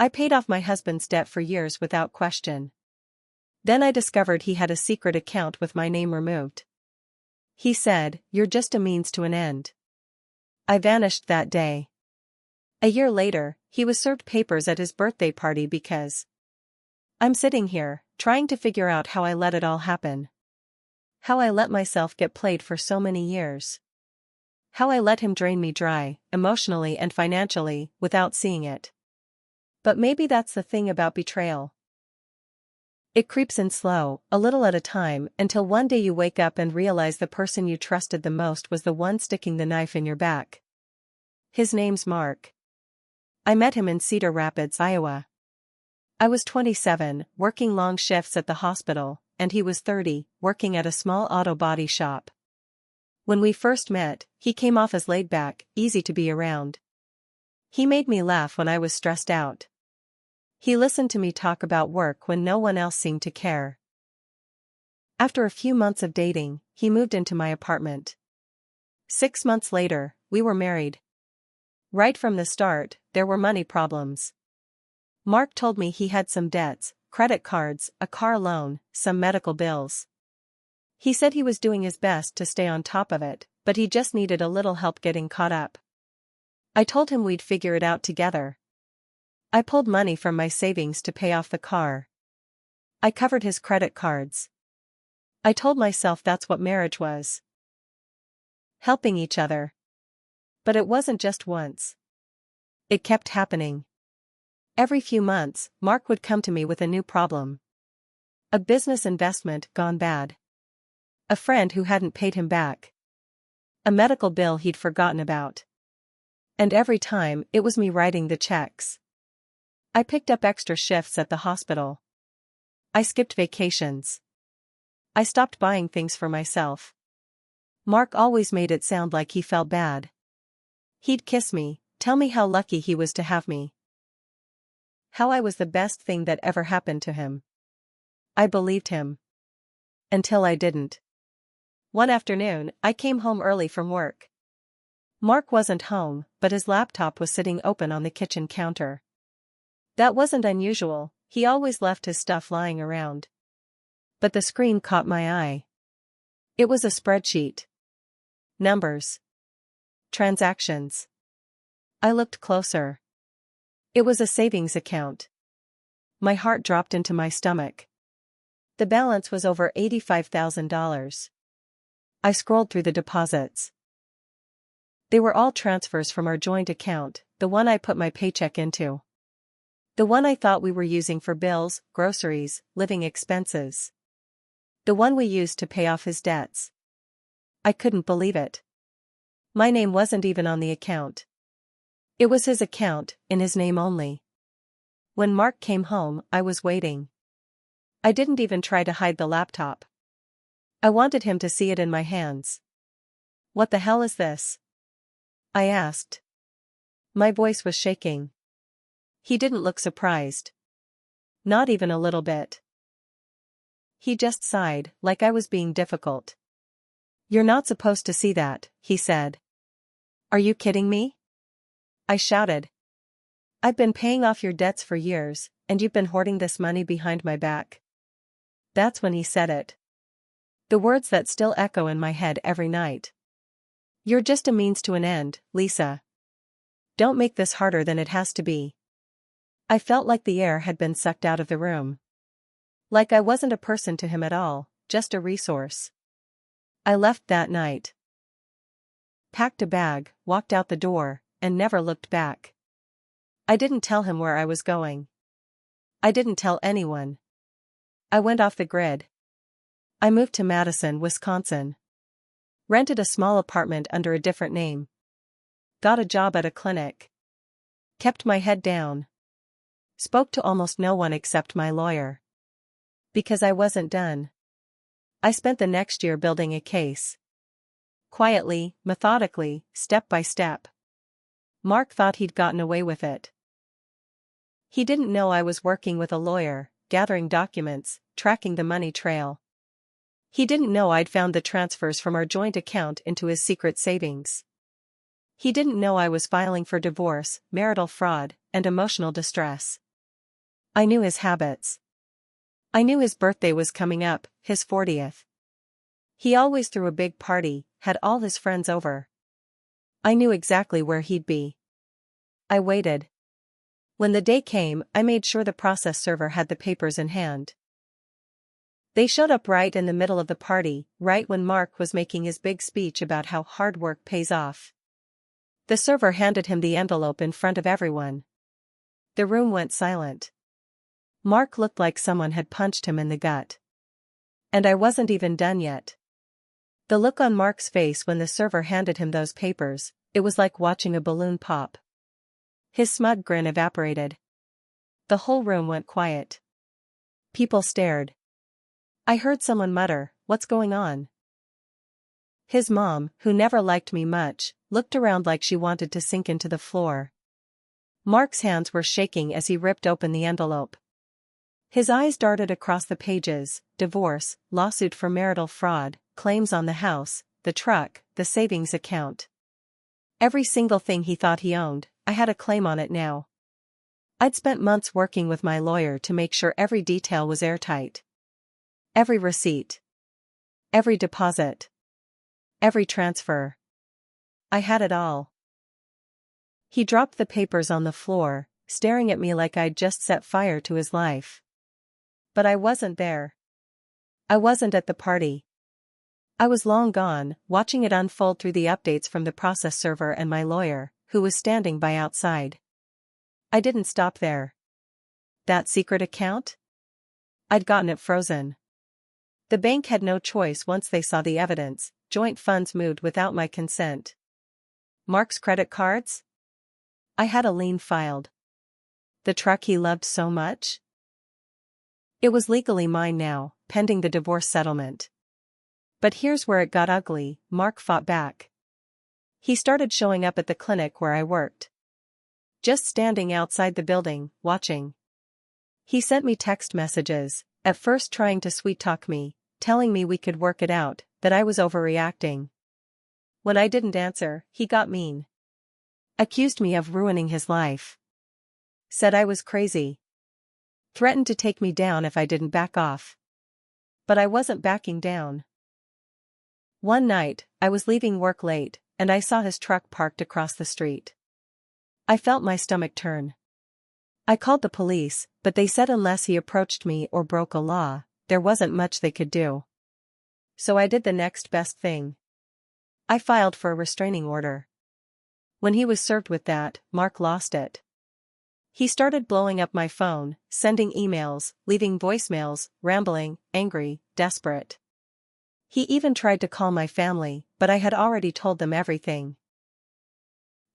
I paid off my husband's debt for years without question. Then I discovered he had a secret account with my name removed. He said, "You're just a means to an end." I vanished that day. A year later, he was served papers at his birthday party because I'm sitting here, trying to figure out how I let it all happen. How I let myself get played for so many years. How I let him drain me dry, emotionally and financially, without seeing it. But maybe that's the thing about betrayal. It creeps in slow, a little at a time, until one day you wake up and realize the person you trusted the most was the one sticking the knife in your back. His name's Mark. I met him in Cedar Rapids, Iowa. I was 27, working long shifts at the hospital, and he was 30, working at a small auto body shop. When we first met, he came off as laid back, easy to be around. He made me laugh when I was stressed out. He listened to me talk about work when no one else seemed to care. After a few months of dating, he moved into my apartment. 6 months later, we were married. Right from the start, there were money problems. Mark told me he had some debts, credit cards, a car loan, some medical bills. He said he was doing his best to stay on top of it, but he just needed a little help getting caught up. I told him we'd figure it out together. I pulled money from my savings to pay off the car. I covered his credit cards. I told myself that's what marriage was. Helping each other. But it wasn't just once. It kept happening. Every few months, Mark would come to me with a new problem. A business investment gone bad. A friend who hadn't paid him back. A medical bill he'd forgotten about. And every time, it was me writing the checks. I picked up extra shifts at the hospital. I skipped vacations. I stopped buying things for myself. Mark always made it sound like he felt bad. He'd kiss me, tell me how lucky he was to have me. How I was the best thing that ever happened to him. I believed him. Until I didn't. One afternoon, I came home early from work. Mark wasn't home, but his laptop was sitting open on the kitchen counter. That wasn't unusual, he always left his stuff lying around. But the screen caught my eye. It was a spreadsheet. Numbers. Transactions. I looked closer. It was a savings account. My heart dropped into my stomach. The balance was over $85,000. I scrolled through the deposits. They were all transfers from our joint account, the one I put my paycheck into. The one I thought we were using for bills, groceries, living expenses. The one we used to pay off his debts. I couldn't believe it. My name wasn't even on the account. It was his account, in his name only. When Mark came home, I was waiting. I didn't even try to hide the laptop. I wanted him to see it in my hands. "What the hell is this?" I asked. My voice was shaking. He didn't look surprised. Not even a little bit. He just sighed, like I was being difficult. "You're not supposed to see that," he said. "Are you kidding me?" I shouted. "I've been paying off your debts for years, and you've been hoarding this money behind my back." That's when he said it. The words that still echo in my head every night. "You're just a means to an end, Lisa. Don't make this harder than it has to be." I felt like the air had been sucked out of the room. Like I wasn't a person to him at all, just a resource. I left that night. Packed a bag, walked out the door, and never looked back. I didn't tell him where I was going. I didn't tell anyone. I went off the grid. I moved to Madison, Wisconsin. Rented a small apartment under a different name. Got a job at a clinic. Kept my head down. Spoke to almost no one except my lawyer. Because I wasn't done. I spent the next year building a case. Quietly, methodically, step by step. Mark thought he'd gotten away with it. He didn't know I was working with a lawyer, gathering documents, tracking the money trail. He didn't know I'd found the transfers from our joint account into his secret savings. He didn't know I was filing for divorce, marital fraud, and emotional distress. I knew his habits. I knew his birthday was coming up, his 40th. He always threw a big party, had all his friends over. I knew exactly where he'd be. I waited. When the day came, I made sure the process server had the papers in hand. They showed up right in the middle of the party, right when Mark was making his big speech about how hard work pays off. The server handed him the envelope in front of everyone. The room went silent. Mark looked like someone had punched him in the gut. And I wasn't even done yet. The look on Mark's face when the server handed him those papers, it was like watching a balloon pop. His smug grin evaporated. The whole room went quiet. People stared. I heard someone mutter, "What's going on?" His mom, who never liked me much, looked around like she wanted to sink into the floor. Mark's hands were shaking as he ripped open the envelope. His eyes darted across the pages: divorce, lawsuit for marital fraud, claims on the house, the truck, the savings account. Every single thing he thought he owned, I had a claim on it now. I'd spent months working with my lawyer to make sure every detail was airtight. Every receipt. Every deposit. Every transfer. I had it all. He dropped the papers on the floor, staring at me like I'd just set fire to his life. But I wasn't there. I wasn't at the party. I was long gone, watching it unfold through the updates from the process server and my lawyer, who was standing by outside. I didn't stop there. That secret account? I'd gotten it frozen. The bank had no choice once they saw the evidence. Joint funds moved without my consent. Mark's credit cards? I had a lien filed. The truck he loved so much? It was legally mine now, pending the divorce settlement. But here's where it got ugly. Mark fought back. He started showing up at the clinic where I worked. Just standing outside the building, watching. He sent me text messages, at first trying to sweet-talk me, telling me we could work it out, that I was overreacting. When I didn't answer, he got mean. Accused me of ruining his life. Said I was crazy. Threatened to take me down if I didn't back off. But I wasn't backing down. One night, I was leaving work late, and I saw his truck parked across the street. I felt my stomach turn. I called the police, but they said unless he approached me or broke a law, there wasn't much they could do. So I did the next best thing. I filed for a restraining order. When he was served with that, Mark lost it. He started blowing up my phone, sending emails, leaving voicemails, rambling, angry, desperate. He even tried to call my family, but I had already told them everything.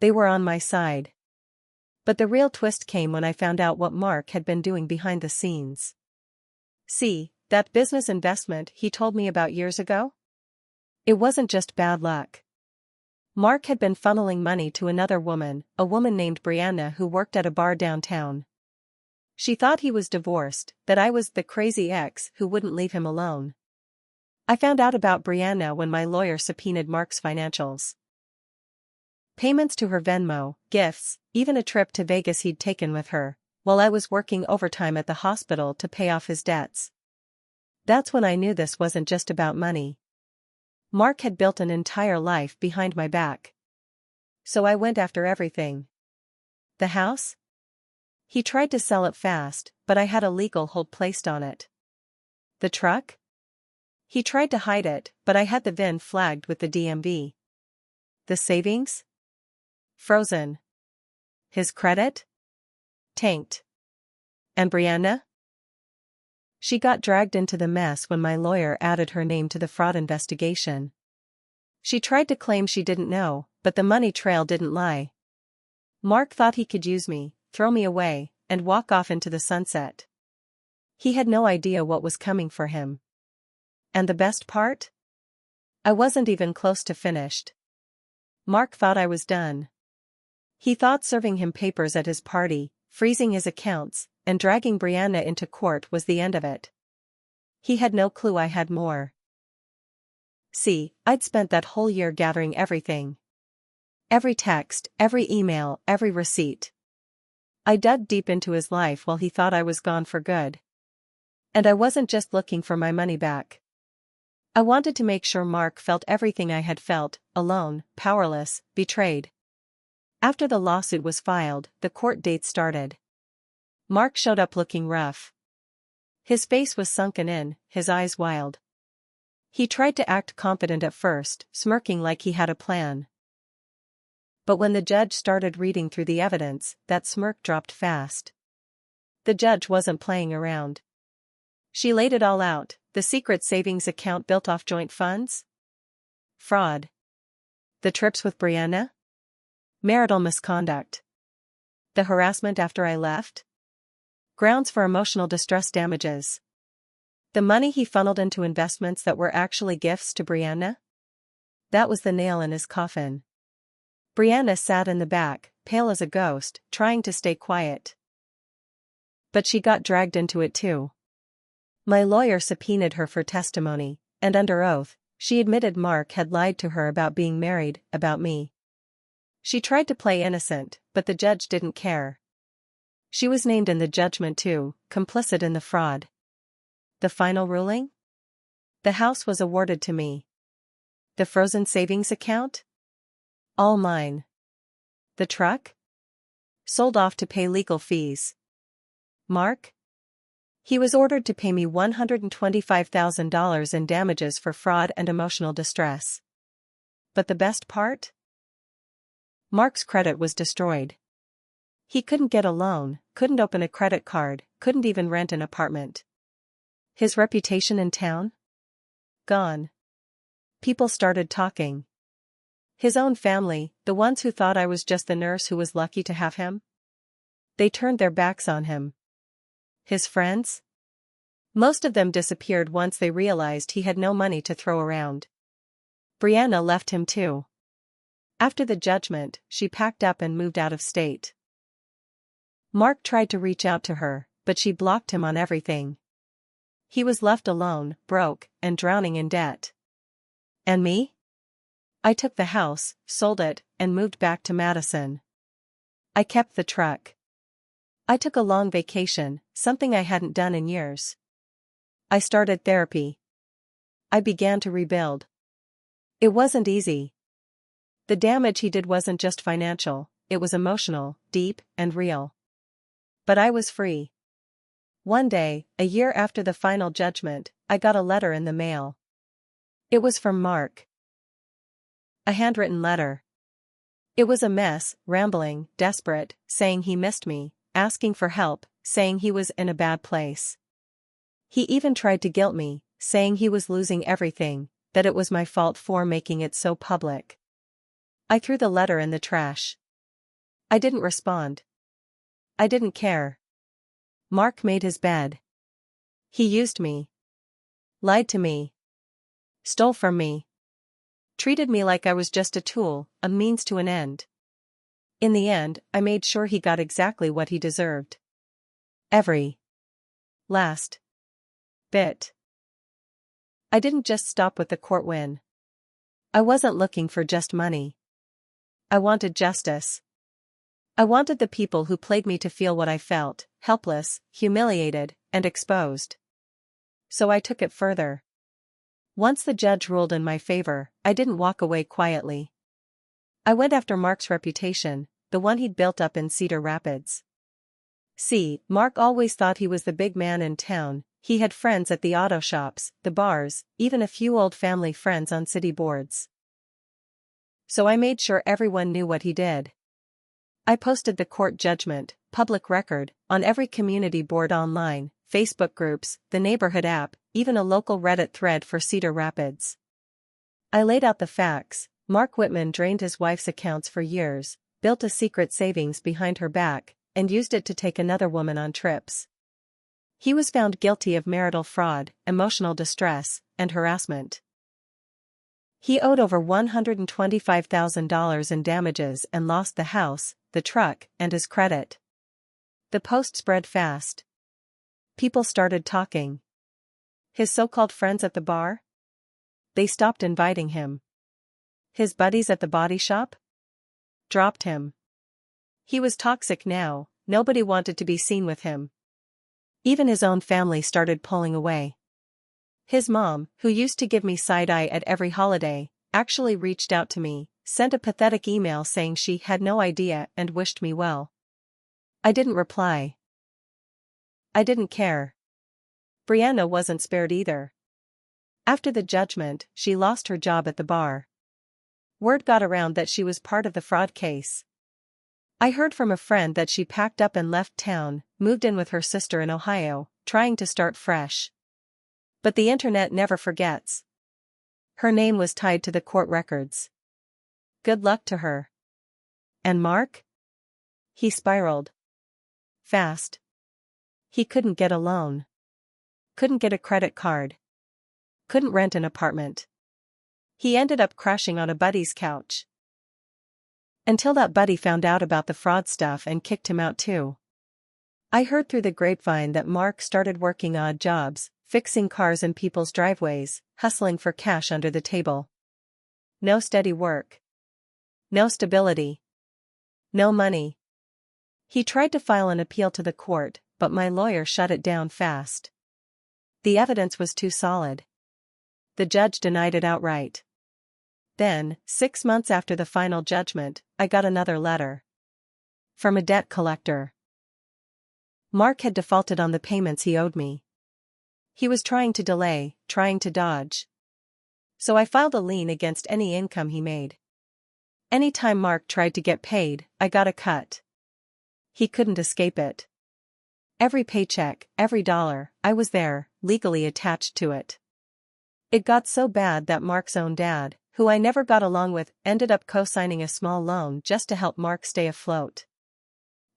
They were on my side. But the real twist came when I found out what Mark had been doing behind the scenes. See, that business investment he told me about years ago? It wasn't just bad luck. Mark had been funneling money to another woman, a woman named Brianna who worked at a bar downtown. She thought he was divorced, that I was the crazy ex who wouldn't leave him alone. I found out about Brianna when my lawyer subpoenaed Mark's financials. Payments to her Venmo, gifts, even a trip to Vegas he'd taken with her, while I was working overtime at the hospital to pay off his debts. That's when I knew this wasn't just about money. Mark had built an entire life behind my back. So I went after everything. The house? He tried to sell it fast, but I had a legal hold placed on it. The truck? He tried to hide it, but I had the VIN flagged with the DMV. The savings? Frozen. His credit? Tanked. And Brianna? She got dragged into the mess when my lawyer added her name to the fraud investigation. She tried to claim she didn't know, but the money trail didn't lie. Mark thought he could use me, throw me away, and walk off into the sunset. He had no idea what was coming for him. And the best part? I wasn't even close to finished. Mark thought I was done. He thought serving him papers at his party, freezing his accounts, and dragging Brianna into court was the end of it. He had no clue I had more. See, I'd spent that whole year gathering everything. Every text, every email, every receipt. I dug deep into his life while he thought I was gone for good. And I wasn't just looking for my money back. I wanted to make sure Mark felt everything I had felt, alone, powerless, betrayed. After the lawsuit was filed, the court date started. Mark showed up looking rough. His face was sunken in, his eyes wild. He tried to act confident at first, smirking like he had a plan. But when the judge started reading through the evidence, that smirk dropped fast. The judge wasn't playing around. She laid it all out: the secret savings account built off joint funds, fraud, the trips with Brianna, marital misconduct, the harassment after I left, grounds for emotional distress damages, the money he funneled into investments that were actually gifts to Brianna. That was the nail in his coffin. Brianna sat in the back, pale as a ghost, trying to stay quiet. But she got dragged into it too. My lawyer subpoenaed her for testimony, and under oath, she admitted Mark had lied to her about being married, about me. She tried to play innocent, but the judge didn't care. She was named in the judgment too, complicit in the fraud. The final ruling? The house was awarded to me. The frozen savings account? All mine. The truck? Sold off to pay legal fees. Mark? He was ordered to pay me $125,000 in damages for fraud and emotional distress. But the best part? Mark's credit was destroyed. He couldn't get a loan, couldn't open a credit card, couldn't even rent an apartment. His reputation in town? Gone. People started talking. His own family, the ones who thought I was just the nurse who was lucky to have him? They turned their backs on him. His friends? Most of them disappeared once they realized he had no money to throw around. Brianna left him too. After the judgment, she packed up and moved out of state. Mark tried to reach out to her, but she blocked him on everything. He was left alone, broke, and drowning in debt. And me? I took the house, sold it, and moved back to Madison. I kept the truck. I took a long vacation, something I hadn't done in years. I started therapy. I began to rebuild. It wasn't easy. The damage he did wasn't just financial, it was emotional, deep, and real. But I was free. One day, a year after the final judgment, I got a letter in the mail. It was from Mark. A handwritten letter. It was a mess, rambling, desperate, saying he missed me, asking for help, saying he was in a bad place. He even tried to guilt me, saying he was losing everything, that it was my fault for making it so public. I threw the letter in the trash. I didn't respond. I didn't care. Mark made his bed. He used me. Lied to me. Stole from me. Treated me like I was just a tool, a means to an end. In the end, I made sure he got exactly what he deserved. Every last bit. I didn't just stop with the court win. I wasn't looking for just money. I wanted justice. I wanted the people who played me to feel what I felt, helpless, humiliated, and exposed. So I took it further. Once the judge ruled in my favor, I didn't walk away quietly. I went after Mark's reputation, the one he'd built up in Cedar Rapids. See, Mark always thought he was the big man in town. He had friends at the auto shops, the bars, even a few old family friends on city boards. So I made sure everyone knew what he did. I posted the court judgment, public record, on every community board online, Facebook groups, the neighborhood app, even a local Reddit thread for Cedar Rapids. I laid out the facts. Mark Whitman drained his wife's accounts for years, built a secret savings behind her back, and used it to take another woman on trips. He was found guilty of marital fraud, emotional distress, and harassment. He owed over $125,000 in damages and lost the house, the truck, and his credit. The post spread fast. People started talking. His so-called friends at the bar? They stopped inviting him. His buddies at the body shop? Dropped him. He was toxic now, nobody wanted to be seen with him. Even his own family started pulling away. His mom, who used to give me side-eye at every holiday, actually reached out to me, sent a pathetic email saying she had no idea and wished me well. I didn't reply. I didn't care. Brianna wasn't spared either. After the judgment, she lost her job at the bar. Word got around that she was part of the fraud case. I heard from a friend that she packed up and left town, moved in with her sister in Ohio, trying to start fresh. But the internet never forgets. Her name was tied to the court records. Good luck to her. And Mark? He spiraled. Fast. He couldn't get a loan. Couldn't get a credit card. Couldn't rent an apartment. He ended up crashing on a buddy's couch. Until that buddy found out about the fraud stuff and kicked him out too. I heard through the grapevine that Mark started working odd jobs, fixing cars in people's driveways, hustling for cash under the table. No steady work. No stability. No money. He tried to file an appeal to the court, but my lawyer shut it down fast. The evidence was too solid. The judge denied it outright. Then, 6 months after the final judgment, I got another letter. From a debt collector. Mark had defaulted on the payments he owed me. He was trying to delay, trying to dodge. So I filed a lien against any income he made. Anytime Mark tried to get paid, I got a cut. He couldn't escape it. Every paycheck, every dollar, I was there, legally attached to it. It got so bad that Mark's own dad, who I never got along with, ended up co-signing a small loan just to help Mark stay afloat.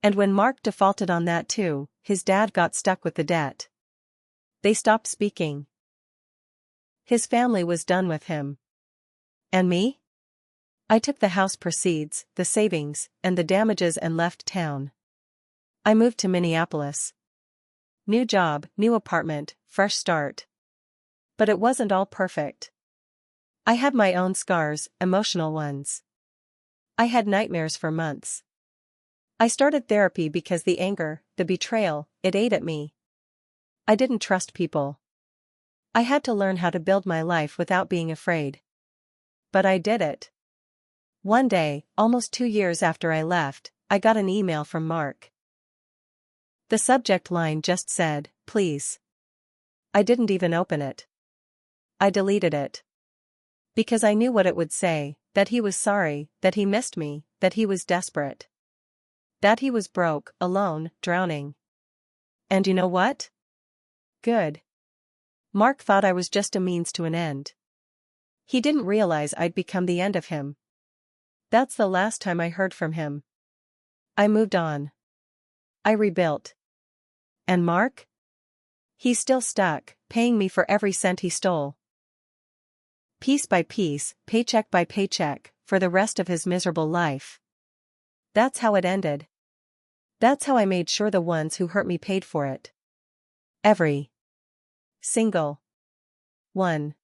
And when Mark defaulted on that too, his dad got stuck with the debt. They stopped speaking. His family was done with him. And me? I took the house proceeds, the savings, and the damages and left town. I moved to Minneapolis. New job, new apartment, fresh start. But it wasn't all perfect. I had my own scars, emotional ones. I had nightmares for months. I started therapy because the anger, the betrayal, it ate at me. I didn't trust people. I had to learn how to build my life without being afraid. But I did it. One day, almost 2 years after I left, I got an email from Mark. The subject line just said, "Please." I didn't even open it. I deleted it. Because I knew what it would say, that he was sorry, that he missed me, that he was desperate. That he was broke, alone, drowning. And you know what? Good. Mark thought I was just a means to an end. He didn't realize I'd become the end of him. That's the last time I heard from him. I moved on. I rebuilt. And Mark? He's still stuck, paying me for every cent he stole. Piece by piece, paycheck by paycheck, for the rest of his miserable life. That's how it ended. That's how I made sure the ones who hurt me paid for it. Every single one.